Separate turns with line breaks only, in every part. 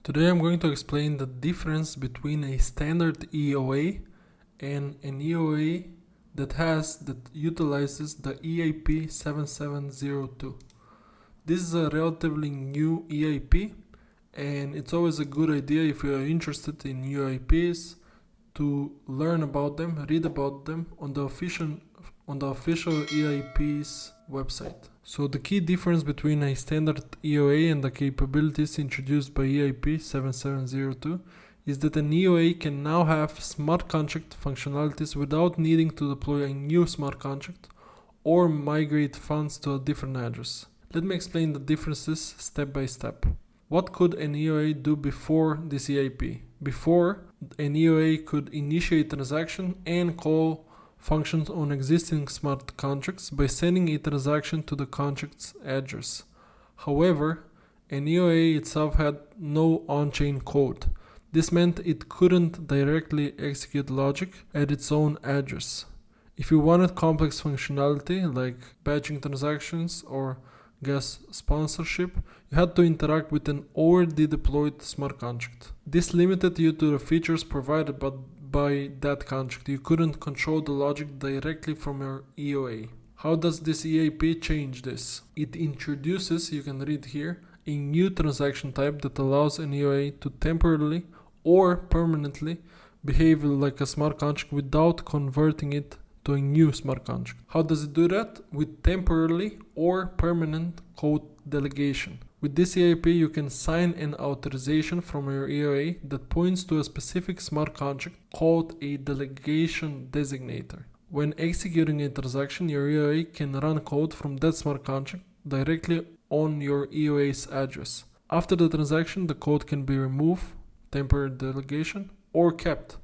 Today I'm going to explain the difference between a standard EOA and an EOA that utilizes the EIP-7702. This is a relatively new EIP, and it's always a good idea if you are interested in EIPs to learn about them, read about them on the official EIP's website. So the key difference between a standard EOA and the capabilities introduced by EIP-7702 is that an EOA can now have smart contract functionalities without needing to deploy a new smart contract or migrate funds to a different address. Let me explain the differences step by step. What could an EOA do before this EIP? Before, an EOA could initiate transaction and call functions on existing smart contracts by sending a transaction to the contract's address. However, an EOA itself had no on-chain code. This meant it couldn't directly execute logic at its own address. If you wanted complex functionality like batching transactions or gas sponsorship, you had to interact with an already deployed smart contract. This limited you to the features provided by that contract. You couldn't control the logic directly from your EOA. How does this EIP change this? It introduces, you can read here, a new transaction type that allows an EOA to temporarily or permanently behave like a smart contract without converting it to a new smart contract. How does it do that? With temporarily or permanent code delegation. With this EIP, you can sign an authorization from your EOA that points to a specific smart contract called a delegation designator. When executing a transaction, your EOA can run code from that smart contract directly on your EOA's address. After the transaction, the code can be removed, temporary delegation, or kept,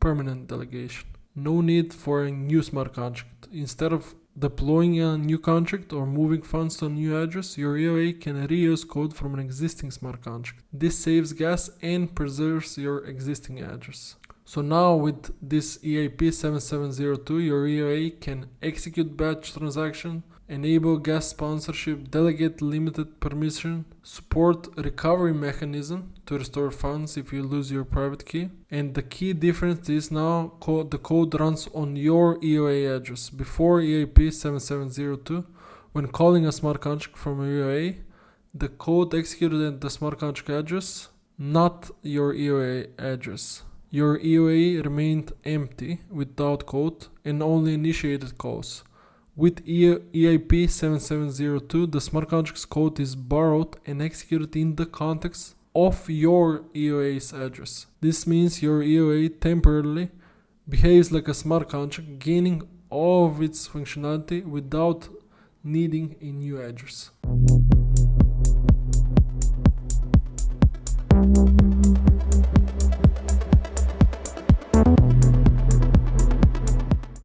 permanent delegation. No need for a new smart contract. Instead of deploying a new contract or moving funds to a new address, your EOA can reuse code from an existing smart contract. This saves gas and preserves your existing address. So now with this EIP-7702, your EOA can execute batch transaction, enable gas sponsorship, delegate limited permission, support recovery mechanism to restore funds if you lose your private key. And the key difference is now the code runs on your EOA address. Before EIP-7702, when calling a smart contract from your EOA, the code executed at the smart contract address, not your EOA address. Your EOA remained empty without code and only initiated calls. With EIP-7702, the smart contract's code is borrowed and executed in the context of your EOA's address. This means your EOA temporarily behaves like a smart contract, gaining all of its functionality without needing a new address.